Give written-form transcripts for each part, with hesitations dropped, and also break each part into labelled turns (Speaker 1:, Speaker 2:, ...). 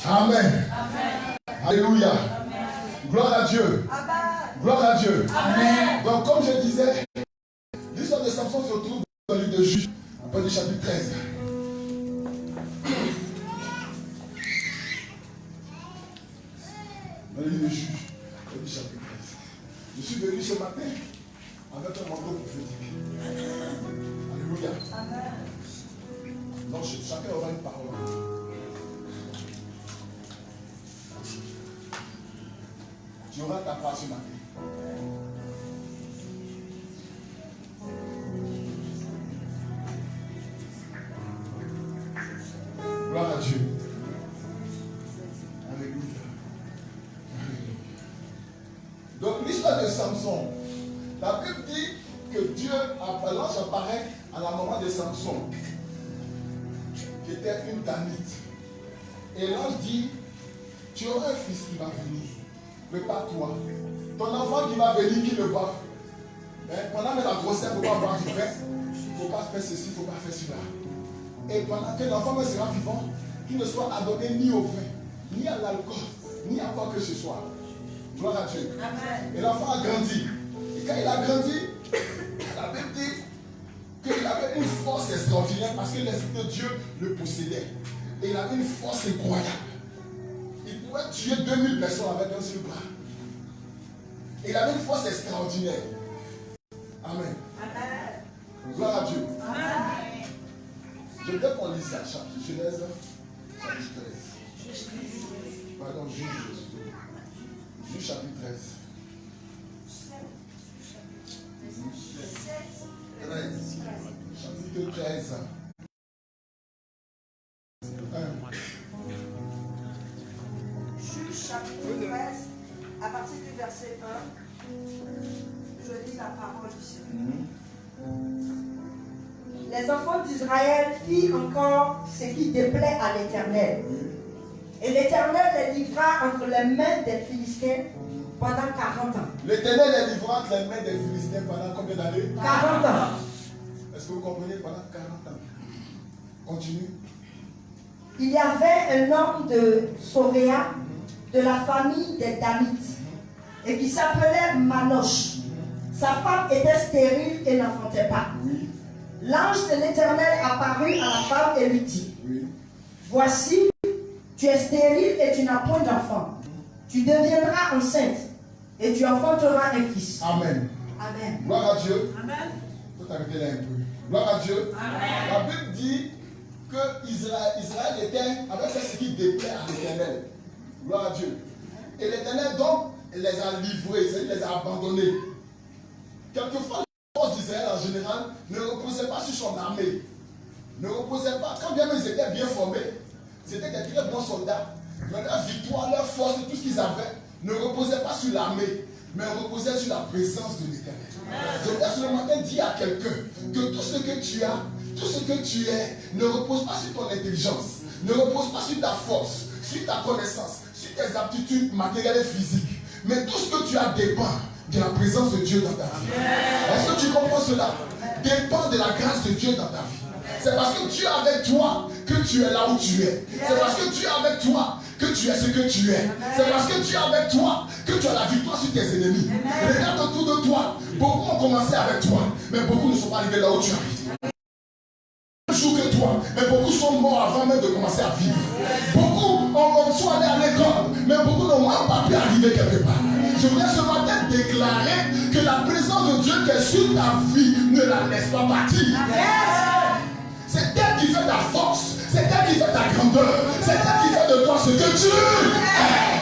Speaker 1: Amen. Alléluia. Gloire à Dieu. Gloire à Dieu. Amen. Donc comme je disais, l'histoire de Samson se retrouve dans le livre de Juges, au chapitre 13. Dans le livre de Juges, au chapitre 13. Je suis venu ce matin avec un manteau prophétique. Alléluia. Amen. Donc chacun aura une parole. Tu auras ta part ce matin. Gloire à Dieu. Alléluia. Donc l'histoire de Samson, la Bible dit que Dieu, l'ange apparaît à la maman de Samson, qui était une Danite. Et l'ange dit, tu auras un fils qui va venir. Prépare-toi. Ton enfant qui va venir, qui le voit. Pendant que la grossesse, il ne faut pas boire du vin. Il ne faut pas faire ceci, il ne faut pas faire cela. Et pendant que l'enfant sera vivant, qu'il ne soit adonné ni au vin, ni à l'alcool, ni à quoi que ce soit. Gloire à Dieu. Amen. Et l'enfant a grandi. Et quand il a grandi, la Bible dit qu'il avait une force extraordinaire parce que l'Esprit de Dieu le possédait. Et il avait une force incroyable. Il pouvait tuer 2000 personnes avec un seul bras. Et il avait une force extraordinaire. Amen. Amen. Gloire à Dieu. Amen. Je voudrais qu'on lise ça, chapitre Genèse, chapitre 13. Pardon, Juge chapitre 13. 13. Chapitre 13.
Speaker 2: Juge chapitre 13, à partir du verset 1, je lis la parole du Seigneur. Les enfants d'Israël firent encore ce qui déplaît à l'Éternel. Et l'Éternel les livra entre les mains des Philistins pendant 40 ans.
Speaker 1: L'Éternel les livra entre les mains des Philistins pendant combien d'années?
Speaker 2: 40 ans.
Speaker 1: Est-ce que vous comprenez? Pendant 40 ans. Continue.
Speaker 2: Il y avait un homme de Soréa, de la famille des Danites, et qui s'appelait Manoch. Sa femme était stérile et n'enfantait pas.
Speaker 1: Oui.
Speaker 2: L'ange de l'Éternel apparut à la femme et lui dit,
Speaker 1: oui.
Speaker 2: Voici, tu es stérile et tu n'as point d'enfant. Tu deviendras enceinte et tu enfanteras un fils.
Speaker 1: Amen.
Speaker 2: Amen.
Speaker 1: Gloire à Dieu.
Speaker 2: Amen.
Speaker 1: Il faut t'arrêter là un peu. Gloire à Dieu.
Speaker 2: Amen.
Speaker 1: La Bible dit que Israël avait fait ce qui déplaît à l'Éternel. Gloire à Dieu. Et l'Éternel donc les a livrés, il les a abandonnés. Quelquefois, la force d'Israël en général ne reposait pas sur son armée. Ne reposait pas. Quand bien ils étaient bien formés, c'était des très bons soldats. Mais leur victoire, leur force, tout ce qu'ils avaient, ne reposait pas sur l'armée, mais reposait sur la présence de l'Éternel. Je voudrais ce matin dire à quelqu'un que tout ce que tu as, tout ce que tu es, ne repose pas sur ton intelligence, ne repose pas sur ta force, sur ta connaissance, sur tes aptitudes matérielles et physiques. Mais tout ce que tu as dépend de la présence de Dieu dans ta vie. Est-ce que tu comprends cela? Dépend de la grâce de Dieu dans ta vie. C'est parce que Dieu est avec toi que tu es là où tu es. C'est parce que Dieu est avec toi que tu es ce que tu es. C'est parce que Dieu est avec toi que tu as la victoire sur tes ennemis. Regarde autour de toi. Beaucoup ont commencé avec toi, mais beaucoup ne sont pas arrivés là où tu arrives. Jour que toi, mais beaucoup sont morts avant même de commencer à vivre. Beaucoup sont allés à l'école, mais beaucoup n'ont même pas pu arriver quelque part. Je voudrais ce matin déclarer que la présence de Dieu qui est sur ta vie ne la laisse pas partir. C'est elle qui fait ta force, c'est elle qui fait ta grandeur, c'est elle qui fait de toi ce que tu es.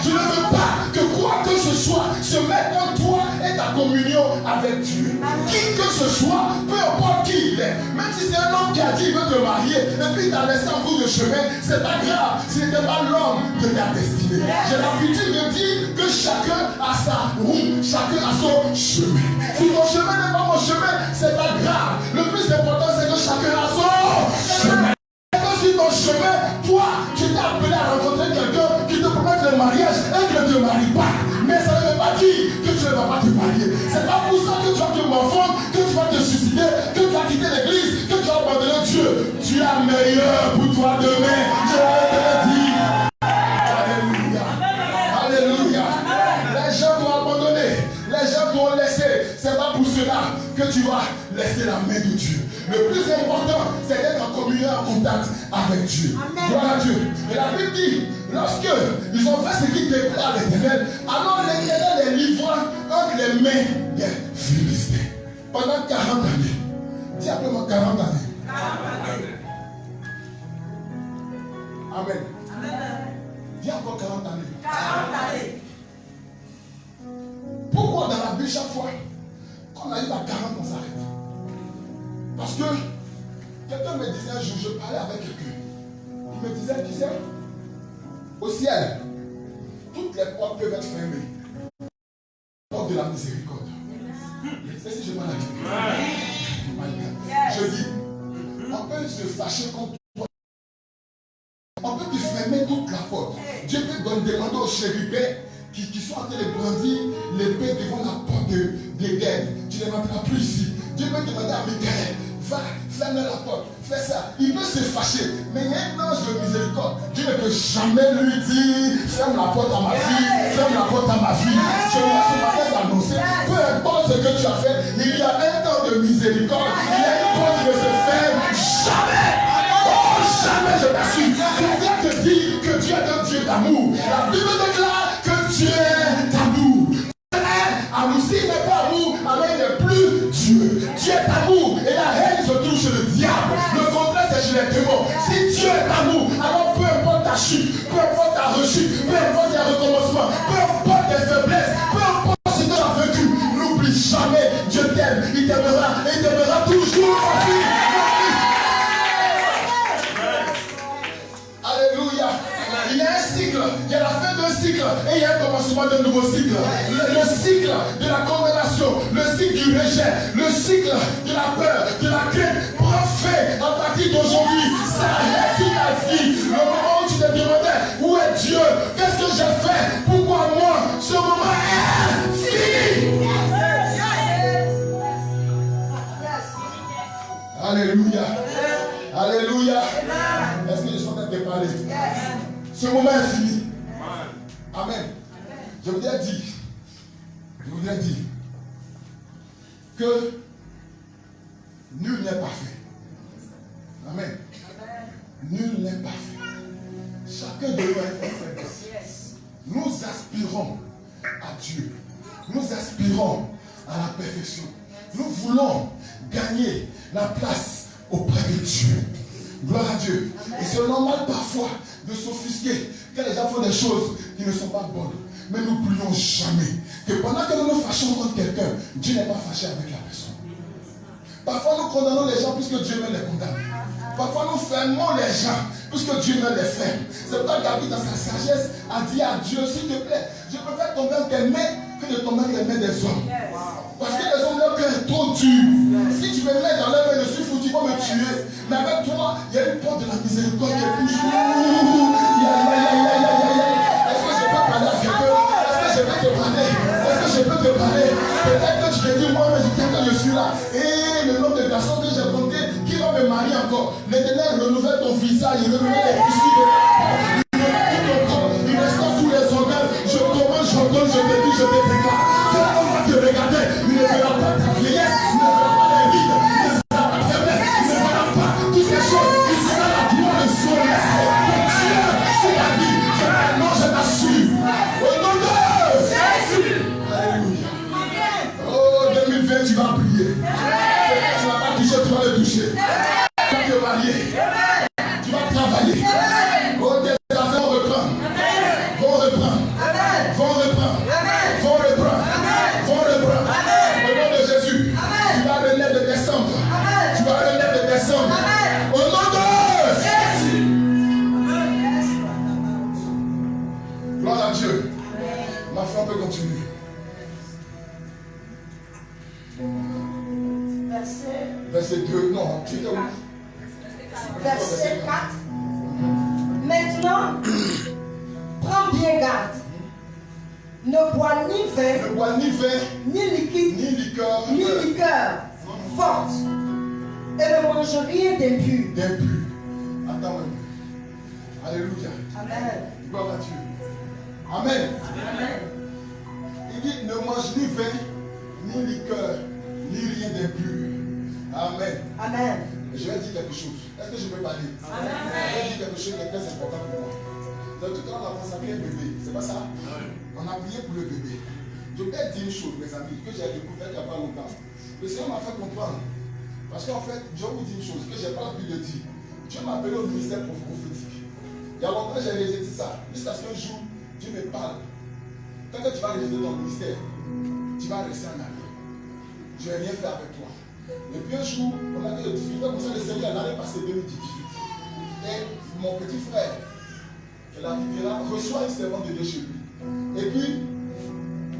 Speaker 1: Je ne veux pas que quoi que ce soit se mette en toi et ta communion avec Dieu. Qui que ce soit, peu importe qui il est, même si c'est un homme qui a dit qu'il veut te marier et puis il t'a laissé en bout de chemin, c'est pas grave, ce n'était pas l'homme de ta destinée. J'ai l'habitude de dire que chacun a sa route, chacun a son chemin. Si ton chemin n'est pas mon chemin, c'est pas grave. Le plus important c'est que chacun a son chemin. Sur ton chemin, toi, tu t'es appelé à rencontrer quelqu'un qui te promet le mariage et qui ne te marie pas. Mais ça ne veut pas dire que tu ne vas pas te marier. C'est pas pour ça que tu vas te morfondre, que tu vas te suicider, que tu vas quitter l'église, que tu vas abandonner Dieu. Tu as meilleur pour toi demain. Je te le dis. baiser la main de Dieu. Le plus important, c'est d'être en communion, en contact avec Dieu.
Speaker 2: Amen.
Speaker 1: Gloire à Dieu. Et la Bible dit, lorsque ils ont fait ce qui déplaît à l'Éternel, alors l'Éternel les livra entre les mains des Philistins. Pendant 40 années. Dis après moi 40 années.
Speaker 3: 40 années.
Speaker 1: Amen.
Speaker 3: Amen.
Speaker 1: Dis encore 40 années.
Speaker 3: 40 années.
Speaker 1: Pourquoi dans la Bible, chaque fois qu'on arrive à 40, on s'arrête? Parce que quelqu'un me disait un jour, je parlais avec quelqu'un. Il me disait, tu sais, au ciel, toutes les portes peuvent être fermées. La porte de la miséricorde. C'est si je parle à quelqu'un. Je dis, on peut se fâcher contre toi. On peut te fermer toute la porte. Dieu peut demander aux chérubins qui sont en train de brandir l'épée devant la porte d'Éden. Tu ne rentreras plus ici. Dieu peut demander à Michael, va, ferme la porte, fais ça. Il peut se fâcher, mais il y a un ange de miséricorde. Dieu ne peut jamais lui dire, ferme la porte à ma fille, ferme la porte à ma fille. Je vais ce matin t'annoncer, peu importe ce que tu as fait, il y a un temps de miséricorde. Il y a une porte qui ne se ferme jamais. Oh, jamais je t'assure. Je viens te dire que Dieu est un Dieu d'amour. La Bible déclare que Dieu est amour. Amour, s'il n'est pas amour, alors il n'est plus Dieu. Dieu est amour et la haine se trouve chez le diable. Le contraire, c'est chez les démons. Si Dieu est amour, alors peu importe ta chute, peu importe ta rechute, peu importe tes recommencements, peu importe tes faiblesses, peu importe ce que tu as vécu, n'oublie jamais, Dieu t'aime, il t'aimera toujours. Alléluia. Il y a un cycle, il y a la fin d'un cycle et il y a un commencement d'un nouveau cycle. Le cycle de la condamnation, le cycle du rejet, le cycle de la peur, de la crainte prend fin à partir d'aujourd'hui. Ça reste sur ta vie. Le moment où tu te demandais où est Dieu, qu'est-ce que j'ai fait, pourquoi moi, ce moment est fini. Alléluia. Alléluia. Est-ce que je suis en train de te parler? Ce moment est fini. Amen. Je voudrais dire que nul n'est parfait. Amen. Nul n'est parfait. Chacun de nous a une faiblesse. Nous aspirons à Dieu. Nous aspirons à la perfection. Nous voulons gagner la place auprès de Dieu. Gloire à Dieu. Et c'est normal parfois de s'offusquer quand les gens font des choses qui ne sont pas bonnes. Mais n'oublions jamais que pendant que nous nous fâchons contre quelqu'un, Dieu n'est pas fâché avec la personne. Parfois nous condamnons les gens puisque Dieu même les condamne. Parfois nous fermons les gens puisque Dieu même les ferme. C'est pourquoi David dans sa sagesse a dit à Dieu, s'il te plaît, je préfère tomber entre tes mains que de tomber entre les mains des hommes. Parce que les hommes, leur cœur est trop dur. Si tu me mets dans leur main, je suis foutu, pour me tuer. Mais avec toi, il y a une porte de la miséricorde qui est toujours. Est-ce que je peux parler à quelqu'un? Est-ce que je peux te parler? Est-ce que je peux te parler? Peut-être que tu te dis, moi, mais je suis là. Et le nombre de personnes que j'ai compté, qui va me marier encore? L'Éternel renouvelle ton visage, il renouvelle les tissus de ton corps. Il restaure tous les organes. Je commence, j'ordonne, je te dis, je te déclare. Quelqu'un va te regarder, il ne verra pas ta vieillesse, il ne verra pas les rides, il ne verra pas ta faiblesse, il ne verra pas toutes ces choses. Il sera la gloire de son esprit. Dieu, c'est la vie. Non, je t'assure. Au nom de Jésus. Alléluia. Oh, 2020, tu vas prier. Tu ne vas pas toucher, tu vas le toucher. Tu vas te marier. Tu vas travailler. Oh, tes affaires vont reprendre. Vont reprendre. Vont reprendre. Vont reprendre. Vont reprendre. Au nom de Jésus. Tu vas renaître de décembre. Tu vas renaître de décembre. Au nom de Jésus. Gloire à Dieu. Ma foi peut continuer. Verset 2. Non, tu es où?
Speaker 2: Verset 4. Maintenant, prends bien garde. Ne bois ni vin,
Speaker 1: Ne bois ni vin,
Speaker 2: ni liquide,
Speaker 1: ni liqueur,
Speaker 2: ni liqueur forte, et ne mange rien d'impur.
Speaker 1: d'impur. Attends un peu. Alléluia.
Speaker 2: Amen.
Speaker 1: Gloire à Dieu. Amen.
Speaker 2: Amen.
Speaker 1: Il dit ne mange ni vin, ni liqueur, ni rien d'impur. Amen.
Speaker 2: Amen.
Speaker 1: Je vais dire quelque chose. Est-ce que je peux parler?
Speaker 3: Amen.
Speaker 1: Je vais dire quelque chose de très important pour moi. Donc, tout à l'heure, on a consacré un bébé. C'est pas ça? On a prié pour le bébé. Je vais dire une chose, mes amis, que j'ai découvert il n'y a pas longtemps. Le Seigneur m'a fait comprendre. Parce qu'en fait, je vais vous dire une chose que je n'ai pas l'habitude de dire. Dieu m'a appelé au ministère prophétique. Il y a longtemps, j'ai rejeté ça. Jusqu'à ce qu'un jour, Dieu me parle. Tant que tu vas rejeter ton ministère, tu vas rester en arrière. Je ne vais rien faire avec toi. Et puis un jour, on a eu des difficultés comme ça, le Seigneur, l'année passée 2018. Et mon petit frère, qui est la Riviera, reçoit une servante de Dieu chez lui. Et puis,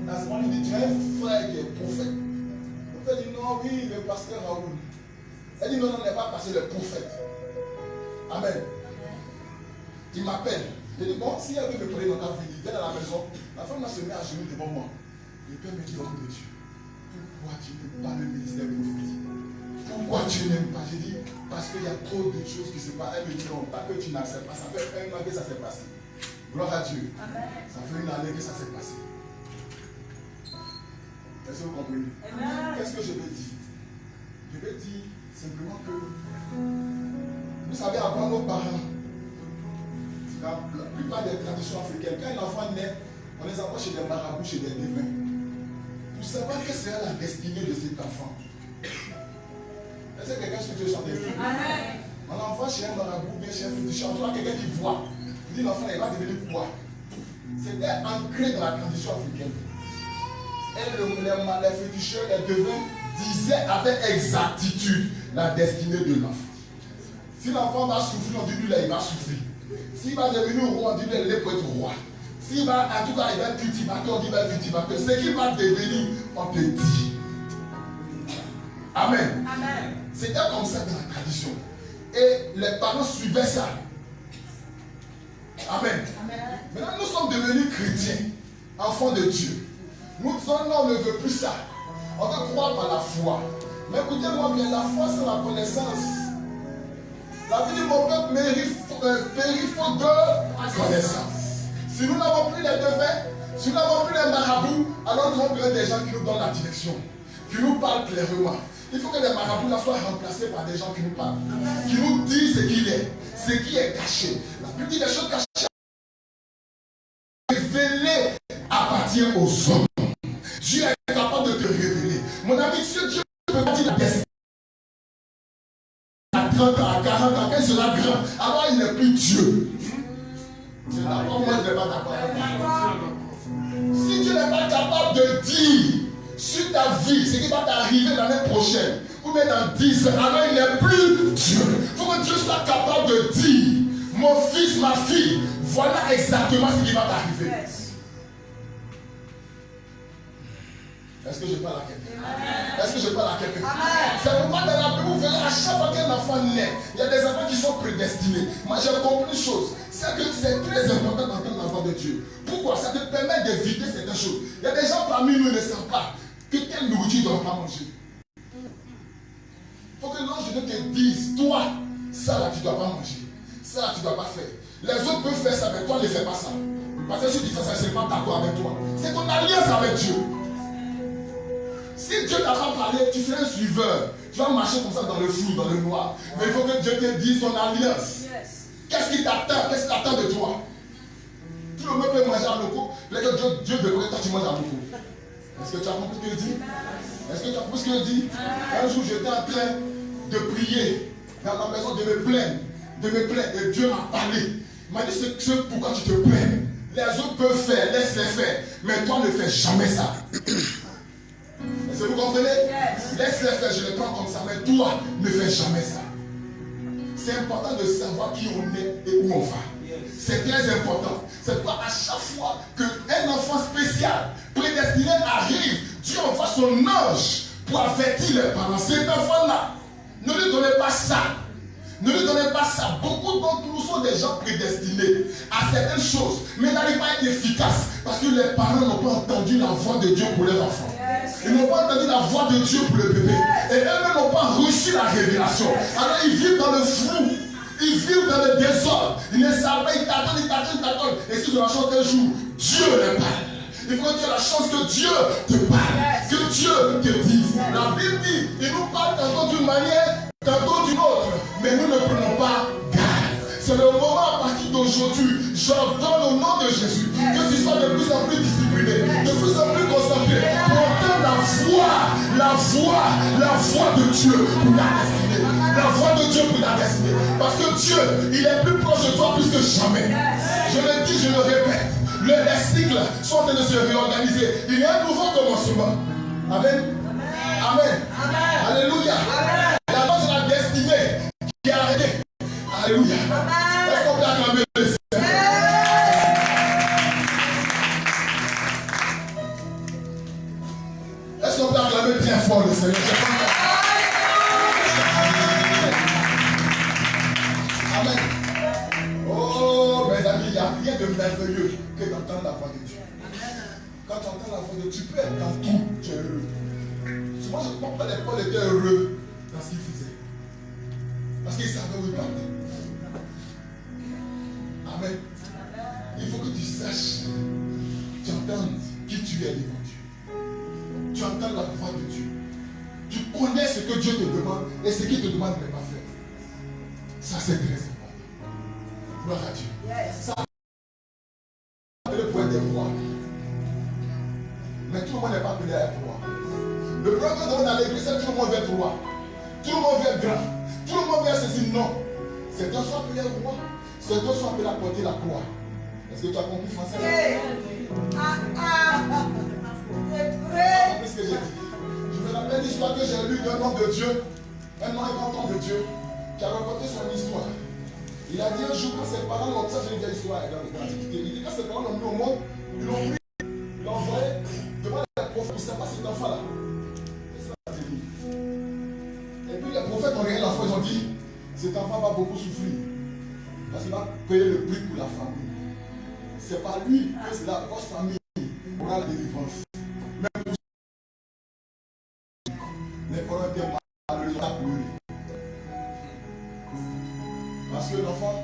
Speaker 1: à ce moment, il dit, tu as un frère qui est prophète. Le frère dit, non, oui, le pasteur Raoul. Elle dit, non, non, n'est pas passé le prophète. Amen. Il m'appelle. Je dis, bon, si elle veut me prendre dans ta vie, il vient dans la maison. La femme va se mettre à genoux devant moi. Le Père me dit, homme de Dieu, pourquoi tu n'aimes pas le ministère prophétique? Pourquoi tu n'aimes pas? Je dis, parce qu'il y a trop de choses qui se passent. Elle me dit, non, pas que tu n'acceptes pas. Ça fait un an que ça s'est passé. Gloire à Dieu. Amen. Ça fait une année que ça s'est passé. Est-ce que vous comprenez? Qu'est-ce que je vais dire? Je vais dire simplement que vous savez, avant nos parents, la plupart des traditions africaines, quand un enfant naît, on les envoie chez des marabouts, chez des divins. Pour savoir quelle sera la destinée de cet enfant. Est-ce que quelqu'un se dit chanter? On l'envoie chez un marabout, bien chez un féticheur. On trouve quelqu'un qui voit. Il dit l'enfant, il va devenir quoi? C'était ancré dans la tradition africaine. Et les féticheurs, les devins disaient avec exactitude la destinée de l'enfant. Si l'enfant va souffrir, on dit lui là, il va souffrir. S'il va devenir roi, on dit lui, il est pour être roi. S'il va, en tout cas, il va être cultivateur, on dit il va être cultivateur. Ce qu'il va devenir, on te dit. Amen. Amen. C'était comme ça dans la tradition. Et les parents suivaient ça. Amen. Amen. Maintenant, nous sommes devenus chrétiens, enfants de Dieu. Nous disons non, on ne veut plus ça. On veut croire par la foi. Mais écoutez-moi bien, la foi c'est la connaissance. La vie de mon peuple périfond de connaissance. Si nous n'avons plus les devins, si nous n'avons plus les marabouts, alors nous avons besoin des gens qui nous donnent la direction, qui nous parlent clairement. Il faut que les marabouts là soient remplacés par des gens qui nous parlent, qui nous disent ce qu'il est, ce qui est caché. La plupart des choses cachées révélées appartient aux hommes. Dieu est capable de te révéler. Mon ami, si Dieu peut pas dire la destinée à 30 ans, à 40 ans, quand il sera grand, alors il n'est plus Dieu. C'est d'accord, moi je ne vais pas d'accord. Si Dieu n'est pas capable de dire sur ta vie ce qui va t'arriver l'année prochaine, ou bien dans 10 ans, alors il n'est plus Dieu. Il faut que Dieu soit capable de dire, mon fils, ma fille, voilà exactement ce qui va t'arriver. Est-ce que je parle à quelqu'un? Est-ce que je parle à quelqu'un? C'est pourquoi dans la Bible, vous verrez à chaque fois qu'un enfant naît, il y a des enfants qui sont prédestinés. Moi j'ai compris une chose, c'est que c'est très important d'entendre l'enfant de Dieu. Pourquoi? Ça te permet d'éviter certaines choses. Il y a des gens parmi nous qui ne savent pas que telle nourriture ne doit pas manger. Il faut que l'ange de Dieu te dise, toi, ça là tu ne dois pas manger. Ça là tu ne dois pas faire. Les autres peuvent faire ça, mais toi ne fais pas ça. Parce que si tu fais ça, je ne suis pas d'accord avec toi. C'est ton alliance avec Dieu. Si Dieu t'a pas parlé, tu serais un suiveur. Tu vas marcher comme ça dans le flou, dans le noir. Mais il faut que Dieu te dise ton alliance. Qu'est-ce qui t'attend? Qu'est-ce qui t'attend de toi? Tout le monde peut manger à loco. Dieu devrait toi tu manges à loco. Est-ce que tu as compris ce que je dis? Est-ce que tu as compris ce que je dis? Un jour j'étais en train de prier dans ma maison, de me plaindre. Et Dieu m'a parlé. Il m'a dit c'est pourquoi tu te plains. Les autres peuvent faire, laisse-les faire. Mais toi ne fais jamais ça. Est-ce que vous comprenez? Laisse-les faire, je les prends comme ça, mais toi, ne fais jamais ça. C'est important de savoir qui on est et où on va. C'est très important. C'est pourquoi à chaque fois qu'un enfant spécial, prédestiné arrive, Dieu envoie son ange pour avertir les parents. Cet enfant-là, ne lui donnez pas ça. Ne lui donnez pas ça. Beaucoup d'entre nous sont des gens prédestinés à certaines choses, mais n'arrivent pas à être efficaces parce que les parents n'ont pas entendu la voix de Dieu pour leurs enfants. Ils n'ont pas entendu la voix de Dieu pour le bébé. Et eux-mêmes n'ont pas reçu la révélation. Alors ils vivent dans le flou. Ils vivent dans le désordre. Ils ne savent pas, ils t'attendent. Et si je la chante un jour, Dieu les parle. Il faut que tu aies la chance que Dieu te parle, que Dieu te dise. La Bible dit, il nous parle tantôt d'une manière, tantôt d'une autre, mais nous ne prenons pas garde. C'est le moment à partir d'aujourd'hui, j'ordonne au nom de Jésus que tu sois de plus en plus discipliné, de plus en plus concentré pour entendre la voix de Dieu pour ta destinée. La voix de Dieu pour ta destinée. Parce que Dieu, il est plus proche de toi plus que jamais. Je le dis, je le répète. Les cycles sont en train de se réorganiser. Il y a un nouveau commencement. Amen. Amen. Alléluia. La voix de la destinée qui est arrêtée. Alléluia. Est-ce qu'on peut acclamer le Seigneur? Est-ce qu'on peut acclamer bien fort le Seigneur? Amen. Oh, mes amis, il n'y a rien de merveilleux que d'entendre la voix de Dieu. Quand tu entends la voix de Dieu, tu peux être dans tout, tu es heureux. Moi, je crois que Paul était heureux dans ce qu'il faisait. Parce qu'il savait où il partait. Amen. Il faut que tu saches, tu entends qui tu es devant Dieu. Tu entends la voix de Dieu. Tu connais ce que Dieu te demande et ce qu'il te demande de ne pas faire. Ça, c'est très important. Gloire à Dieu. Ça, c'est le point des rois. Mais tout le monde n'est pas appelé à être roi. Le problème que nous avons dans l'église, c'est que tout le monde veut être roi. Tout le monde veut être grand. Tout le monde veut être ceci. Non. C'est toi soit appelé roi. C'est toi soit appelé à porter la croix. Est-ce que tu as compris français? Tu as compris ce que j'ai dit? Je me rappelle l'histoire que j'ai lue d'un homme de Dieu, un grand homme de Dieu, qui a raconté son histoire. Il a dit un jour, quand ses parents l'ont, ça c'est une vieille histoire dans l'Antiquité, il dit quand ses parents l'ont mis au monde, ils l'ont pris, ils l'ont envoyé devant les prophètes pour savoir cet enfant-là. Et puis les prophètes ont regardé l'enfant, ils ont dit, cet enfant va beaucoup souffrir, parce qu'il va payer le prix pour la famille. C'est pas lui que c'est la grosse famille qui aura la délivrance. Même pour les parents étaient malheureux, ils ont pleuré. Parce que l'enfant,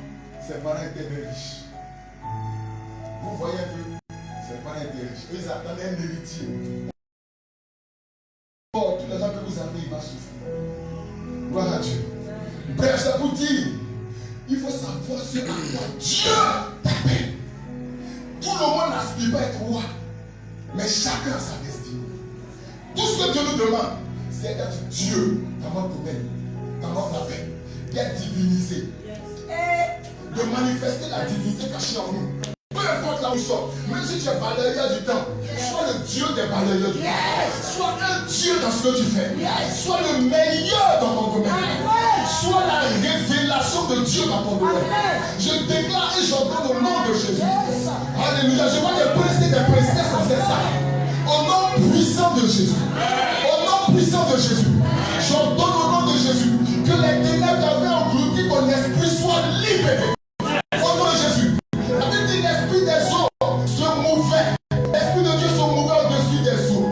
Speaker 1: ses parents étaient des riches. Vous voyez un peu, ses parents étaient riches. Ils attendaient un héritier. Oh, tous les gens que vous avez, il va souffrir. Gloire à Dieu. Bref, c'est pour dire, il faut savoir ce à quoi Dieu t'appelle. Tout le monde n'aspire pas à être roi, mais chacun a sa destinée. Tout ce que Dieu nous demande, c'est d'être Dieu dans notre domaine, dans notre appel, d'être divinisé, de manifester la divinité cachée en nous. Peu importe là où nous sommes, même si tu es balayeur du temps, sois le Dieu des balayeurs du temps. Sois un Dieu dans ce que tu fais. Sois le meilleur dans ton domaine. Sois la révélation de Dieu dans ton domaine. Je déclare et j'ordonne au nom de Jésus. Alléluia. Je vois des princes et des princesses dans cette salle. Au nom puissant de Jésus. Au nom puissant de Jésus. J'ordonne au nom de Jésus que les ténèbres qui avaient englouti ton esprit soient libérés. Au nom de Jésus. La Bible dit l'esprit des eaux se mouvait. L'esprit de Dieu se mouvait au-dessus des eaux.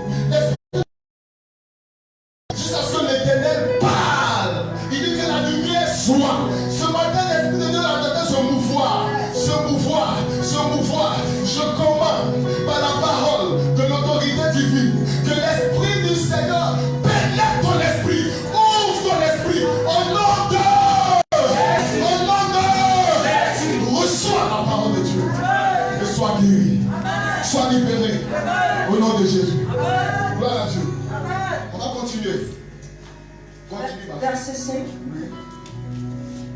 Speaker 1: Jusqu'à ce que l'Éternel parle. Il dit que la lumière soit. Ce matin, l'esprit de Dieu a tenté se mouvoir. Se mouvoir. Se mouvoir. Je commande par la parole de l'autorité divine que l'esprit du Seigneur pénètre ton esprit. Ouvre ton esprit. Au nom de. Au nom de. Reçois la parole de Dieu. Et sois guéri. Sois libéré. Au nom de Jésus. Gloire à Dieu. On va continuer.
Speaker 2: Verset 5.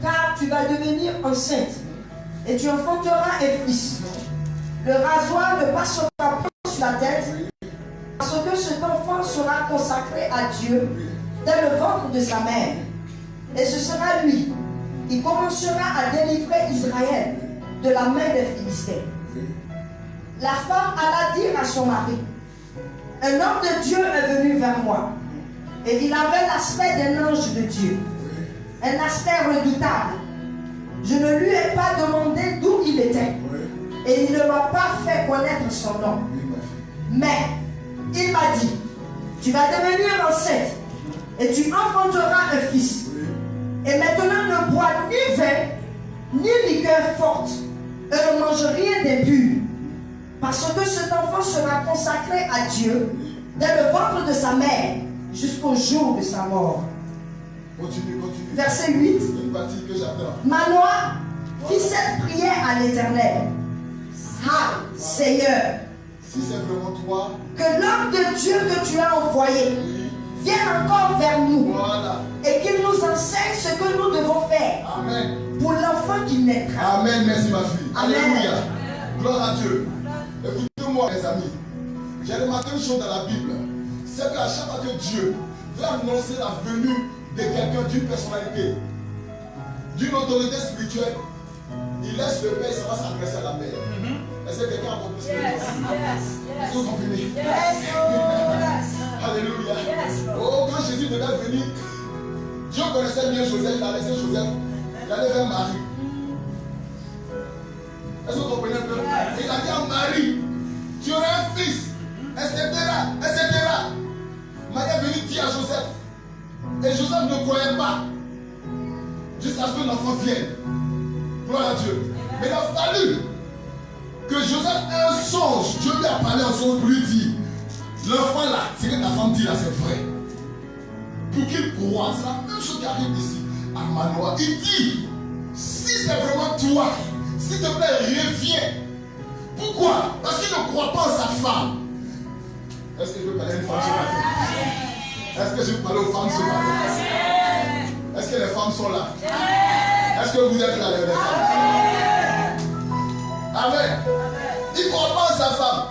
Speaker 2: Car tu vas devenir enceinte et tu enfanteras un fils. Le rasoir ne passera pas sur la tête, parce que cet enfant sera consacré à Dieu dès le ventre de sa mère. Et ce sera lui qui commencera à délivrer Israël de la main des Philistins. La femme alla dire à son mari, un homme de Dieu est venu vers moi, et il avait l'aspect d'un ange de Dieu, un aspect redoutable. Je ne lui ai pas demandé d'où il était, et il ne m'a pas fait connaître son nom. Mais il m'a dit, tu vas devenir enceinte, et tu enfanteras un fils. Et maintenant ne bois ni vin, ni liqueur forte, et ne mange rien d'impur. Parce que cet enfant sera consacré à Dieu dès le ventre de sa mère jusqu'au jour de sa mort.
Speaker 1: Continue.
Speaker 2: Verset 8.
Speaker 1: Une partie que j'adore.
Speaker 2: Manoah fit cette prière à l'Éternel. Ah, Seigneur,
Speaker 1: Si c'est vraiment toi,
Speaker 2: que l'homme de Dieu que tu as envoyé
Speaker 1: oui.
Speaker 2: vienne encore vers nous
Speaker 1: Voilà.
Speaker 2: et qu'il nous enseigne ce que nous devons faire
Speaker 1: Amen.
Speaker 2: pour l'enfant qui naîtra.
Speaker 1: Amen. Merci ma fille.
Speaker 2: Amen.
Speaker 1: Alléluia. Gloire à Dieu. Écoutez-moi, mes amis. J'ai remarqué une chose dans la Bible. C'est qu'à chaque fois que Dieu veut annoncer la venue de quelqu'un, d'une personnalité, d'une autorité spirituelle, il laisse le père et ça va s'adresser à la mère. Est-ce que quelqu'un a compris ce que je dis? Vous comprenez? Alléluia. Oh, quand Jésus devait venir, Dieu connaissait bien Joseph, il a laissé Joseph, il allait vers Marie. Est-ce que vous comprenez un peu? Il a dit à Marie, tu auras un fils, etc. Marie est venue dire à Joseph. Et Joseph ne croyait pas. Jusqu'à ce que l'enfant vienne. Gloire à Dieu. Mais il a fallu que Joseph ait un songe. Dieu lui a parlé en songe pour lui dire, l'enfant là, ce que ta femme dit là, c'est vrai. Pour qu'il croie. C'est la même chose qui arrive ici à Manoah. Il dit, si c'est vraiment toi, s'il te plaît, reviens. Pourquoi? Parce qu'il ne croit pas en sa femme. Est-ce que je peux parler à une femme ce matin? Est-ce que je peux parler aux femmes ce matin? Est-ce que les femmes sont là? Est-ce que vous êtes là, les femmes? Amen. Il ne croit pas en sa femme.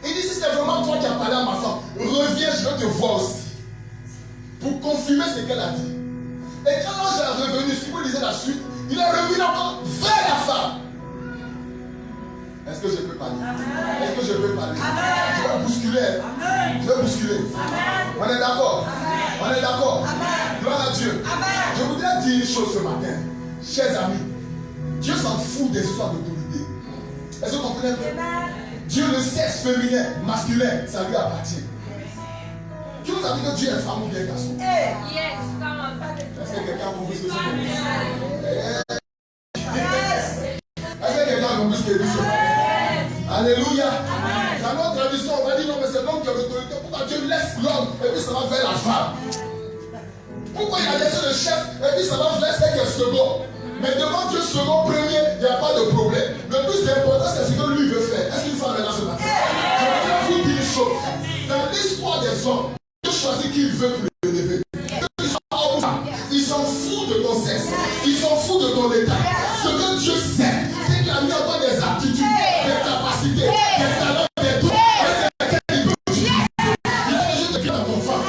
Speaker 1: Il dit, si c'est vraiment toi qui as parlé à ma femme, reviens, je vais te voir aussi. Pour confirmer ce qu'elle a dit. Et quand l'ange est revenu, si vous lisez la suite, il est revenu encore vers la femme. Est-ce que je peux parler? Est-ce que je peux parler? Je vais bousculer. Je vais bousculer. On est d'accord? On est d'accord? Gloire à Dieu. Je voudrais dire une chose ce matin. Chers amis, Dieu s'en fout des histoires d'autorité. Est-ce que vous comprenez? Dieu, le sexe féminin, masculin, ça lui appartient. Qui vous a dit que Dieu est femme ou bien garçon? Est-ce que quelqu'un a compris ce que c'est? Est-ce que quelqu'un a compris ce que dit ce matin? Alléluia. Dans notre tradition, on va dire non, mais c'est l'homme qui a l'autorité. Pourquoi Dieu laisse l'homme et puis ça va vers la femme? Pourquoi il a laissé le chef et puis ça va vers celle qui est second? Mais devant Dieu second, premier, il n'y a pas de problème. Le plus important, c'est ce que lui veut faire. Est-ce qu'une femme est là ce matin? Je voudrais vous dire une chose. Dans l'histoire des hommes, Dieu choisit qui il veut pour le lever. Ils s'en foutent de ton sexe. Ils s'en foutent de ton état. Ce que Dieu sait, c'est qu'il a mis en toi des aptitudes, des capacités, des talents, des dons. Il a juste écrit dans ton femme.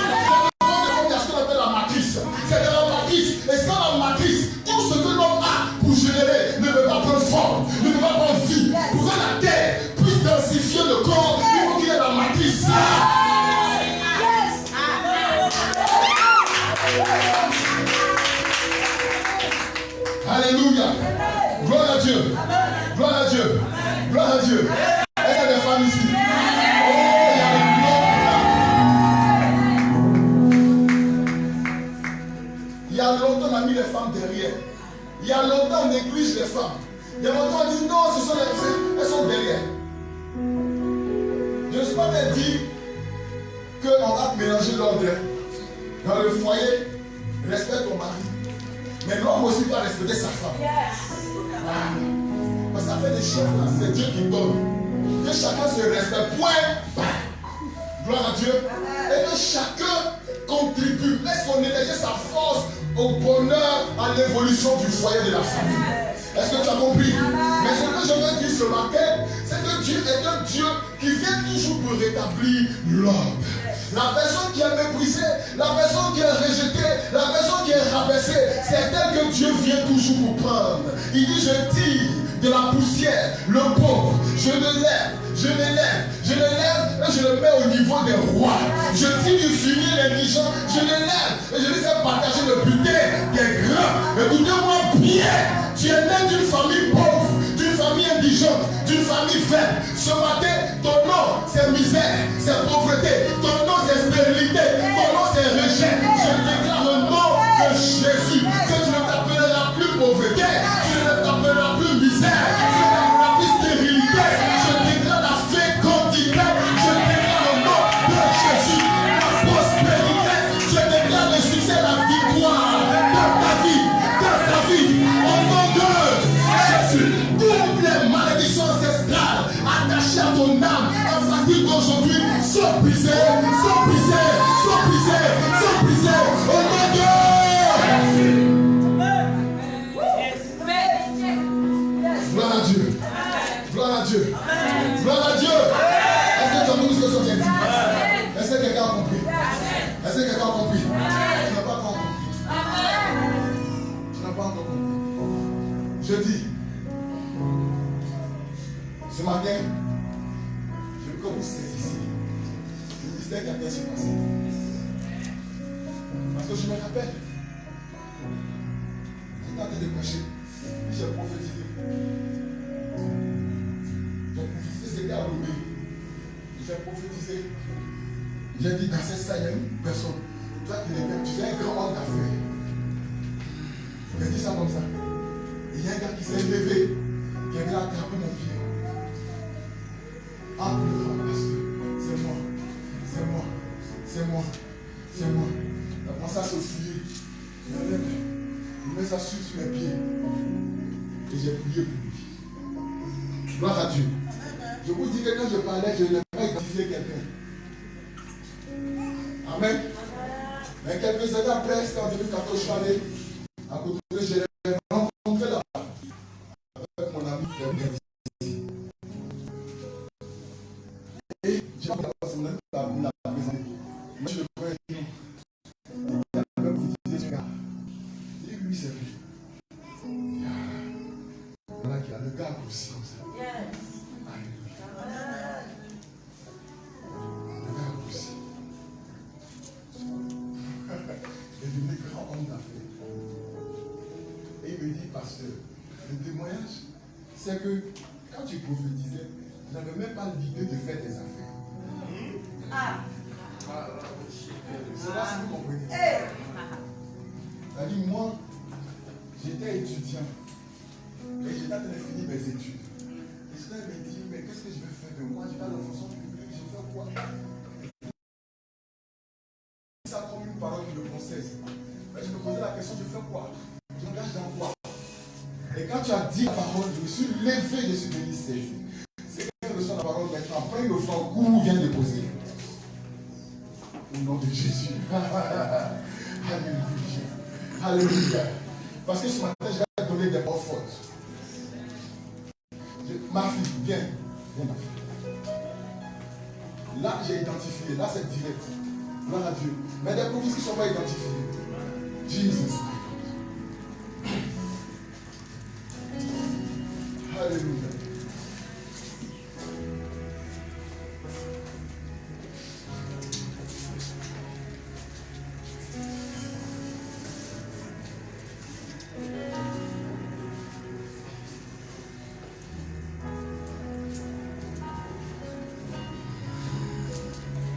Speaker 1: Il y a ce qu'on appelle la matrice. C'est de la matrice. Et sans la matrice, tout ce que l'homme a pour générer ne peut pas prendre forme, ne peut pas prendre vie. Pour que la terre puisse densifier le corps, il faut qu'il y ait la matrice. Alléluia. Gloire à Dieu. Gloire à Dieu. Gloire à Dieu. Est-ce qu'il y a des femmes ici? Il y a longtemps on a mis les femmes derrière. Il y a longtemps on néglige les femmes. Il y a longtemps on dit non, ce sont les femmes, elles sont derrière. Je ne suis pas de dire qu'on va mélanger l'ordre. Dans le foyer, respecte ton mari. Mais l'homme aussi doit respecter sa femme. Parce que ça fait des chefs là, c'est Dieu qui donne. Que chacun se respecte. Point. Gloire à Dieu. Et que chacun contribue, laisse son énergie, sa force au bonheur, à l'évolution du foyer de la famille. Est-ce que tu as compris? Mais ce que je veux dire ce matin, c'est que Dieu est un Dieu qui vient toujours pour rétablir l'ordre. La personne qui est méprisée, la personne qui est rejetée, la personne qui est rabaissée, c'est elle que Dieu vient toujours pour prendre. Il dit, je tire de la poussière le pauvre, je le lève, je l'élève, je le lève et je le mets au niveau des rois. Je tire du fumier les indigents, je le lève et je les fais partager le butin des grands. Écoutez-moi bien, tu es né d'une famille pauvre, d'une famille indigente, d'une famille faible. Ce matin, ton nom c'est misère, c'est pauvreté, ton nom c'est stérilité, ton nom c'est rejet. Je déclare le nom de Jésus, que tu ne t'appelleras plus pauvreté, tu ne t'appelleras plus misère, tu ne t'appelleras plus stérilité, ton âme, à partir d'aujourd'hui, sont brisés, sont brisés, sont brisés, sont brisés. Au nom de Dieu. Gloire à Dieu. Gloire à Dieu. Gloire à Dieu. Est-ce que tu as compris ce que je viens de dire? Est-ce que quelqu'un a compris? Est-ce que quelqu'un a compris? Tu n'as pas encore compris. Tu n'as pas encore compris. Je dis, ce matin, je veux que vous saisissiez le mystère qui a bien se passer. Parce que je me rappelle, j'étais en train de prêcher, j'ai prophétisé. J'ai prophétisé, c'était à Lomé. J'ai prophétisé. J'ai dit dans cette salle, il y a une personne. Toi qui tu es un grand homme d'affaires. J'ai dit ça comme ça. Et il y a un gars qui s'est levé, qui est venu attraper mon pied. En pleurant, parce que c'est moi, c'est moi, c'est moi, c'est moi. Il a commencé à se fouiller. Il met sa suite sur mes pieds. Et j'ai prié pour lui. Gloire à Dieu. Je vous dis que quand je parlais, je n'ai pas identifié quelqu'un. Amen. Mais quelques années après, c'était en 2014, je suis allé à côté de je l'ai rencontré là-bas. Avec mon ami ici. Et j'ai appris là-bas, mon ami l'a présenté. Moi, je le connais. Il a même utilisé ce gars. Et lui, c'est lui. Voilà qu'il a le gars aussi comme ça. Le gars aussi. Il est devenu grand homme d'affaires. Et il me dit, pasteur, le témoignage, c'est que quand tu prophétisais, tu n'avais même pas l'idée de faire tes affaires. C'est là si vous comprenez. Il a dit, moi, j'étais étudiant. Et j'étais en train de finir mes études. Et je me dit, mais qu'est-ce que je vais faire de moi? Je vais à la fonction publique, je vais faire quoi? Ça comme une parole qui me concesse. Mais je me posais la question, je fais quoi? Je m'engage dans quoi? Et quand tu as dit la parole, je me suis levé, je suis venu saisir. C'est que je reçois la parole maintenant. Après, le franc-coup vient de poser. Au nom de Jésus. Alléluia. Alléluia. Parce que ce matin, je vais te donner des bonnes fautes. Ma fille, viens. Viens, ma fille. Là, j'ai identifié. Là, c'est direct. Gloire à Dieu. Mais des prophéties qui ne sont pas identifiées. Jesus. Alléluia.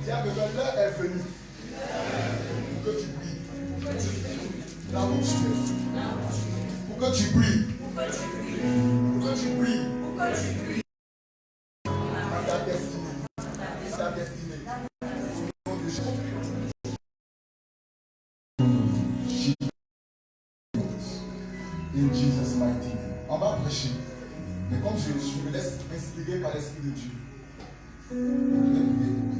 Speaker 1: Tiens, l'heure est venue pour que tu pries. Là où tu es. Pour que tu pries. Pour que tu pries. Ta destinée. Ta destinée. Au nom de Jésus. In Jesus' mighty name. On va prêcher. Mais comme je me laisse inspirer par l'Esprit de Dieu, je vais prier pour vous.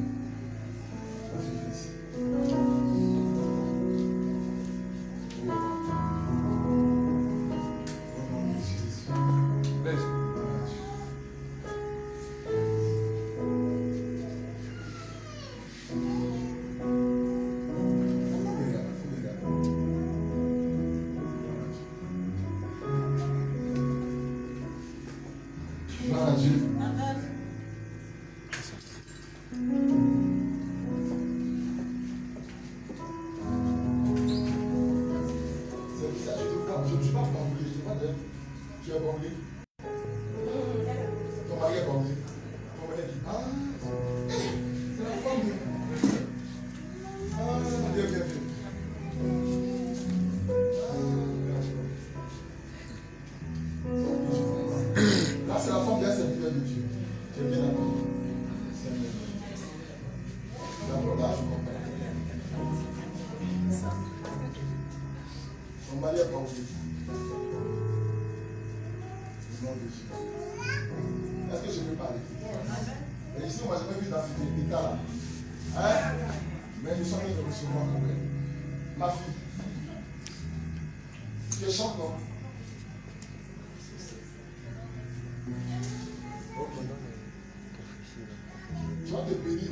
Speaker 1: Est-ce que je peux parler? ici, on m'a jamais vu dans cet état-là. Hein? Mais nous sommes de recevoir quand même. Ma fille, tu es choc, non? Ok. Tu vas te bénir.